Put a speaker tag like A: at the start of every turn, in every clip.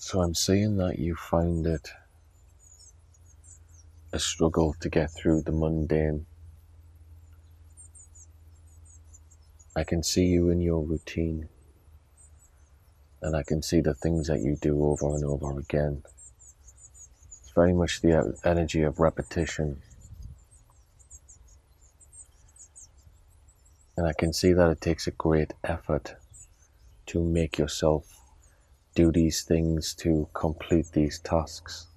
A: So I'm seeing that you find it a struggle to get through the mundane. I can see you in your routine, and I can see the things that you do over and over again. It's very much the energy of repetition. And I can see that it takes a great effort to make yourself do these things, to complete these tasks.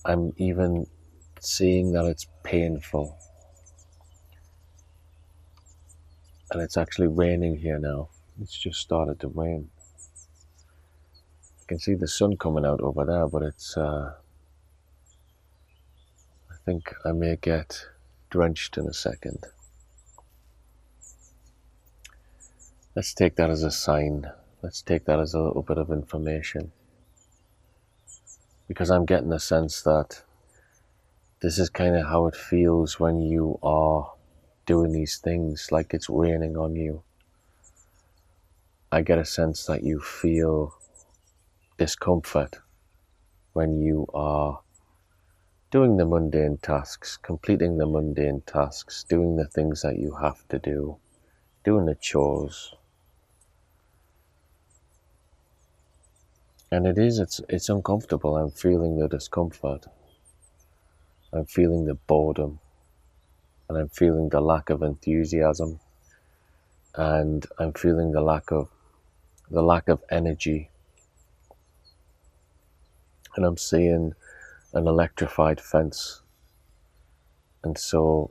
A: I'm even seeing that it's painful. And it's actually raining here now. It's just started to rain. I can see the sun coming out over there, but it's, I think I may get drenched in a second. Let's take that as a sign. Let's take that as a little bit of information. Because I'm getting a sense that this is kind of how it feels when you are doing these things, like it's raining on you. I get a sense that you feel discomfort when you are doing the mundane tasks, completing the mundane tasks, doing the things that you have to do, doing the chores. And it's uncomfortable. I'm feeling the discomfort. I'm feeling the boredom. And I'm feeling the lack of enthusiasm. And I'm feeling the lack of energy. And I'm seeing an electrified fence. And so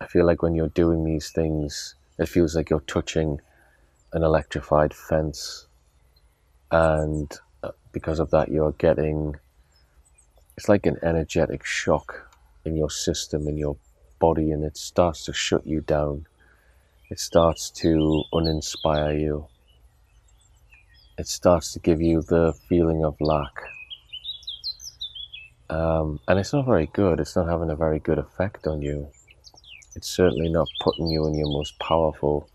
A: I feel like when you're doing these things, it feels like you're touching an electrified fence. And because of that, you're getting, it's like an energetic shock in your system, in your body, and it starts to shut you down. It starts to uninspire you. It starts to give you the feeling of lack. And it's not very good. It's not having a very good effect on you. It's certainly not putting you in your most powerful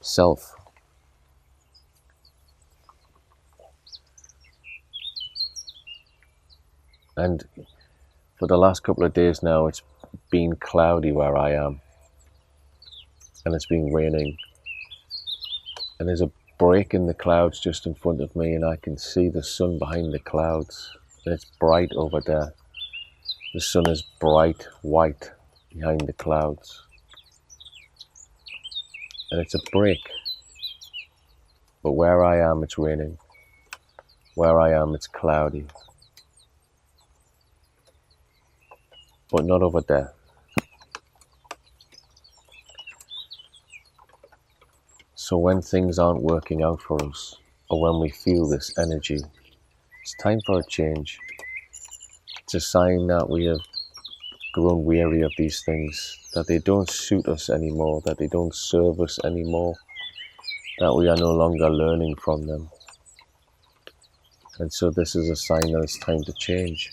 A: self. And for the last couple of days now, it's been cloudy where I am. And it's been raining. And there's a break in the clouds just in front of me, and I can see the sun behind the clouds. And it's bright over there. The sun is bright white behind the clouds. And it's a break. But where I am, it's raining. Where I am, it's cloudy. But not over there. So when things aren't working out for us, or when we feel this energy, it's time for a change. It's a sign that we have grown weary of these things, that they don't suit us anymore, that they don't serve us anymore, that we are no longer learning from them. And so this is a sign that it's time to change.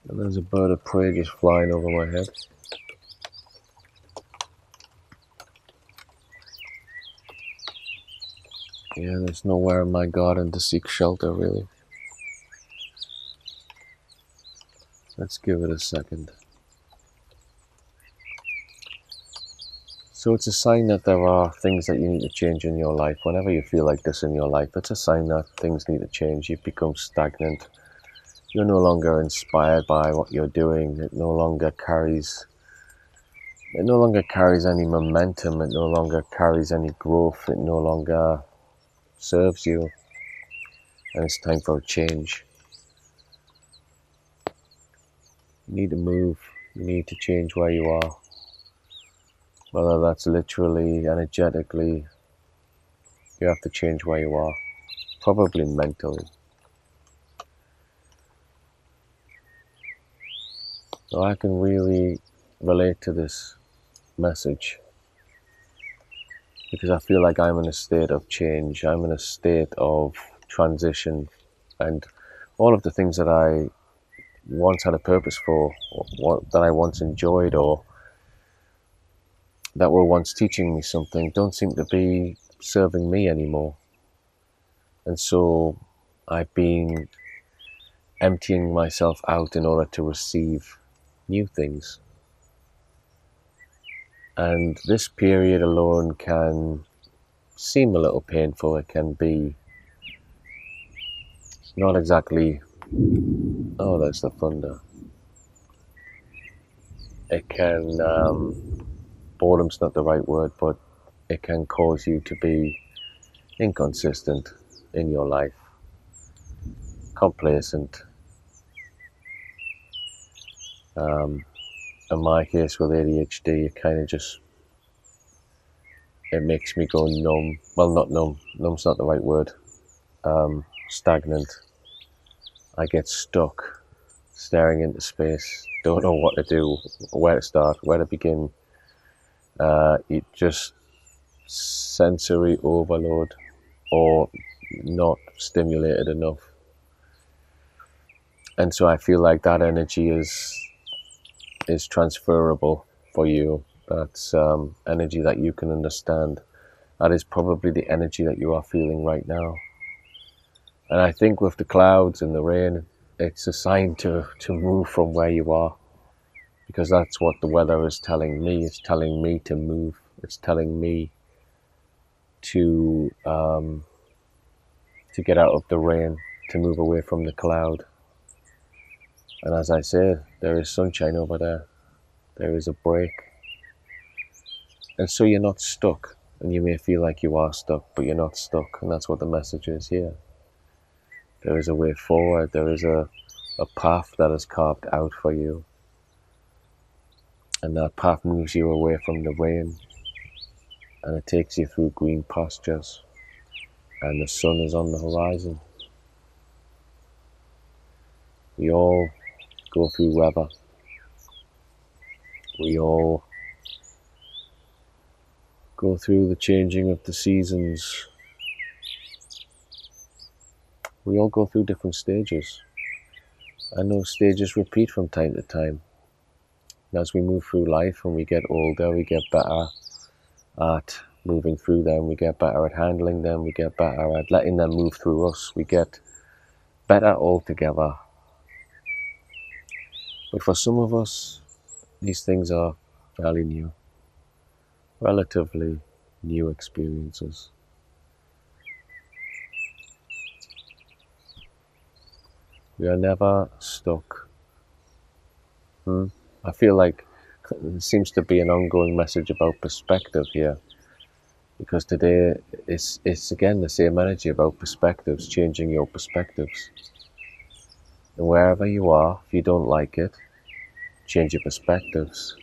A: And there's a bird of prey just flying over my head. Yeah, there's nowhere in my garden to seek shelter, really. Let's give it a second. So it's a sign that there are things that you need to change in your life. Whenever you feel like this in your life, it's a sign that things need to change. You've become stagnant. You're no longer inspired by what you're doing. It no longer carries any momentum. It no longer carries any growth. It no longer serves you. And it's time for a change. You need to move. You need to change where you are. Whether that's literally, energetically, you have to change where you are. Probably mentally. So I can really relate to this message because I feel like I'm in a state of change. I'm in a state of transition, and all of the things that I once had a purpose for, or that I once enjoyed, or that were once teaching me something don't seem to be serving me anymore. And so I've been emptying myself out in order to receive new things. And this period alone can seem a little painful. It can be not exactly, oh, there's the thunder. It can, boredom's not the right word, but it can cause you to be inconsistent in your life, complacent. In my case with ADHD, it kind of just, it makes me go numb. Well, not numb. Numb's not the right word. Stagnant. I get stuck, staring into space. Don't know what to do, where to start, where to begin. It just sensory overload, or not stimulated enough. And so I feel like that energy is transferable for you. That's energy that you can understand. That is probably the energy that you are feeling right now. And I think with the clouds and the rain, it's a sign to move from where you are, because that's what the weather is telling me. It's telling me to move. It's telling me to get out of the rain, to move away from the cloud. And as I say, there is sunshine over there. There is a break. And so you're not stuck. And you may feel like you are stuck, but you're not stuck. And that's what the message is here. There is a way forward. There is a path that is carved out for you. And that path moves you away from the rain. And it takes you through green pastures. And the sun is on the horizon. We all go through weather. We all go through the changing of the seasons. We all go through different stages. And those stages repeat from time to time. And as we move through life and we get older, we get better at moving through them. We get better at handling them. We get better at letting them move through us. We get better altogether. But for some of us, these things are fairly new, relatively new experiences. We are never stuck. I feel like there seems to be an ongoing message about perspective here, because today it's again the same energy about perspectives, changing your perspectives. And wherever you are, if you don't like it, change your perspectives.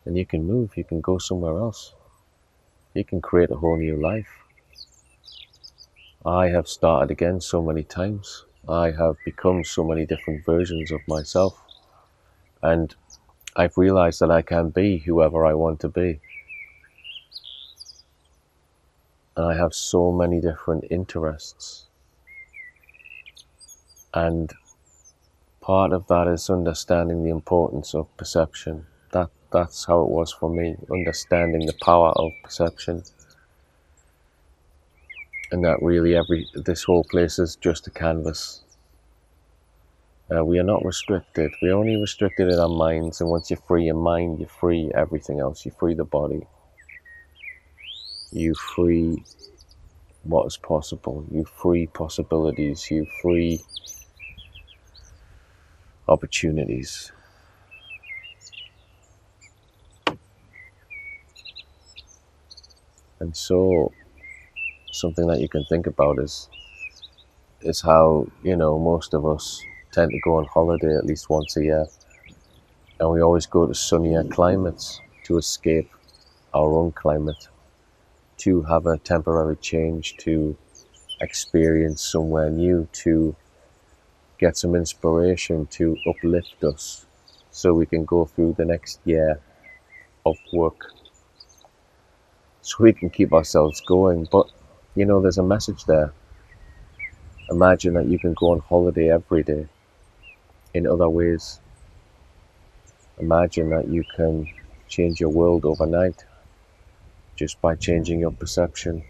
A: And you can move, you can go somewhere else. You can create a whole new life. I have started again so many times. I have become so many different versions of myself. And I've realized that I can be whoever I want to be. And I have so many different interests. And part of that is understanding the importance of perception. That's how it was for me, understanding the power of perception. And that really this whole place is just a canvas. We are not restricted. We're only restricted in our minds, and once you free your mind, you free everything else. You free the body. You free what is possible. You free possibilities. You free opportunities. And so something that you can think about is how, most of us tend to go on holiday at least once a year. And we always go to sunnier climates to escape our own climate, to have a temporary change, to experience somewhere new, to get some inspiration, to uplift us so we can go through the next year of work, so we can keep ourselves going. But there's a message there. Imagine that you can go on holiday every day. In other ways, imagine that you can change your world overnight just by changing your perception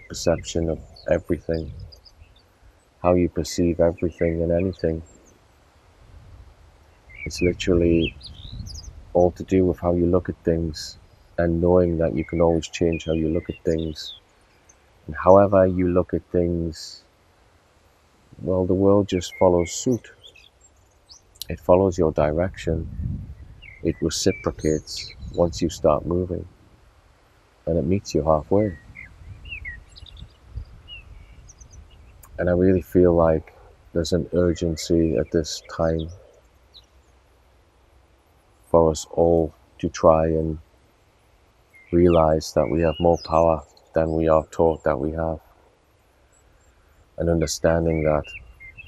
A: of everything, how you perceive everything and anything. It's literally all to do with how you look at things, and knowing that you can always change how you look at things. And however you look at things, well, the world just follows suit. It follows your direction. It reciprocates once you start moving, and it meets you halfway. And I really feel like there's an urgency at this time for us all to try and realize that we have more power than we are taught that we have. And understanding that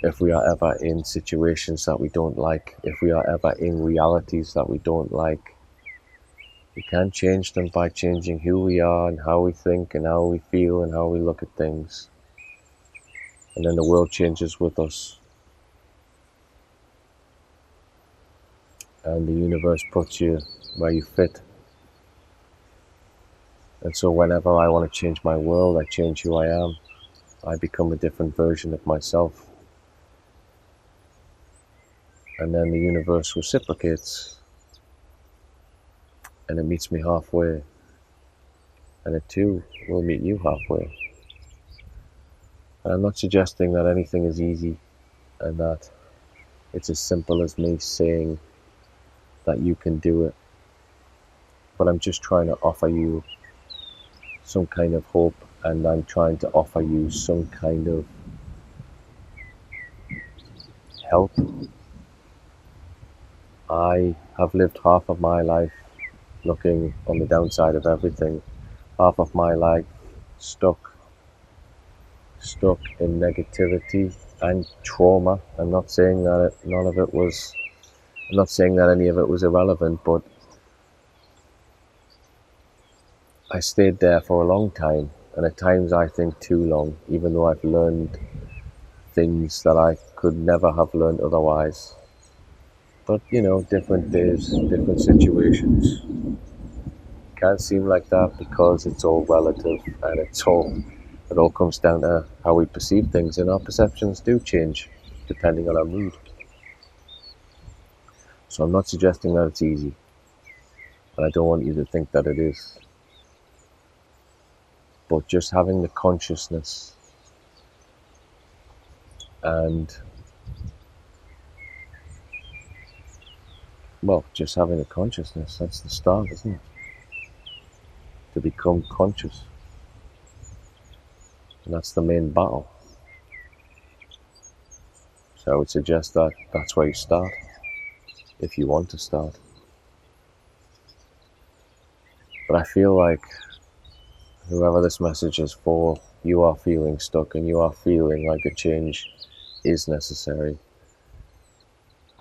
A: if we are ever in situations that we don't like, if we are ever in realities that we don't like, we can change them by changing who we are and how we think and how we feel and how we look at things. And then the world changes with us. And the universe puts you where you fit. And so whenever I want to change my world, I change who I am. I become a different version of myself. And then the universe reciprocates. And it meets me halfway. And it too will meet you halfway. And I'm not suggesting that anything is easy and that it's as simple as me saying that you can do it. But I'm just trying to offer you some kind of hope, and I'm trying to offer you some kind of help. I have lived half of my life looking on the downside of everything, half of my life stuck in negativity and trauma. I'm not saying that I'm not saying that any of it was irrelevant, but I stayed there for a long time, and at times I think too long, even though I've learned things that I could never have learned otherwise. But different days, different situations. Can't seem like that because it's all relative, and it all comes down to how we perceive things, and our perceptions do change depending on our mood. So I'm not suggesting that it's easy, and I don't want you to think that it is. But just having the consciousness and, well, just having the consciousness, that's the start, isn't it? To become conscious. And that's the main battle. So I would suggest that that's where you start, if you want to start. But I feel like whoever this message is for, you are feeling stuck and you are feeling like a change is necessary.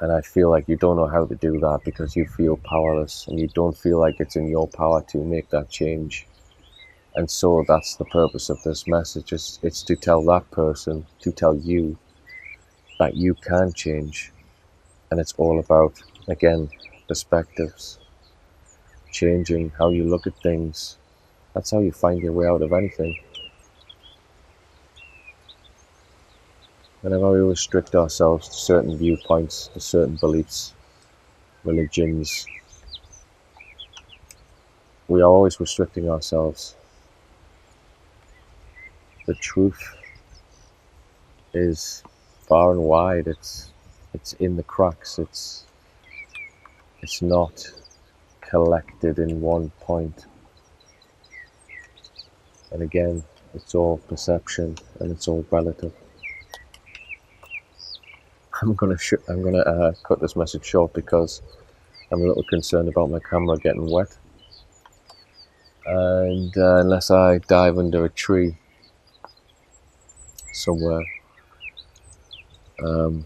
A: And I feel like you don't know how to do that because you feel powerless and you don't feel like it's in your power to make that change. And so that's the purpose of this message. It's to tell that person, to tell you that you can change. And it's all about, again, perspectives, changing how you look at things. That's how you find your way out of anything. Whenever we restrict ourselves to certain viewpoints, to certain beliefs, religions, we are always restricting ourselves. The truth is far and wide. It's in the cracks. It's not collected in one point. And again, it's all perception and it's all relative. I'm gonna cut this message short because I'm a little concerned about my camera getting wet. And unless I dive under a tree somewhere, I'm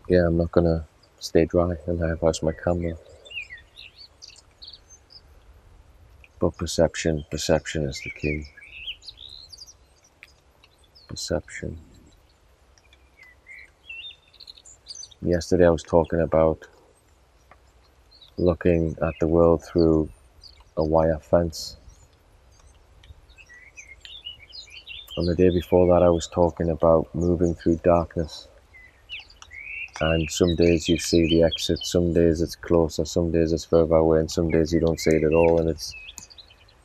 A: not gonna stay dry and I have lost my camera. But perception is the key. Perception. Yesterday I was talking about looking at the world through a wire fence. And the day before that I was talking about moving through darkness. And some days you see the exit, some days it's closer, some days it's further away, and some days you don't see it at all. And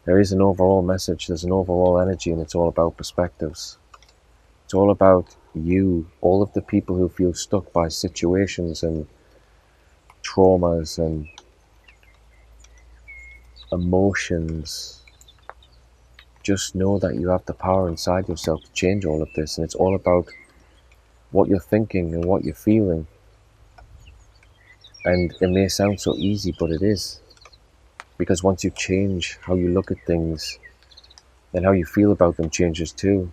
A: there is an overall message, there's an overall energy, and it's all about perspectives. It's all about you, all of the people who feel stuck by situations and traumas and emotions. Just know that you have the power inside yourself to change all of this, and it's all about what you're thinking and what you're feeling. And it may sound so easy, but it is. Because once you change how you look at things, then how you feel about them changes too.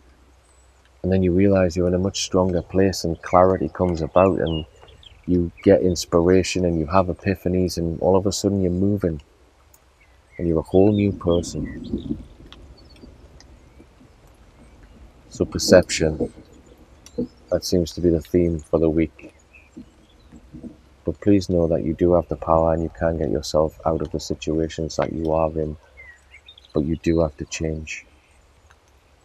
A: And then you realize you're in a much stronger place and clarity comes about, and you get inspiration and you have epiphanies, and all of a sudden you're moving and you're a whole new person. So perception, that seems to be the theme for the week. But please know that you do have the power and you can get yourself out of the situations that you are in, but you do have to change.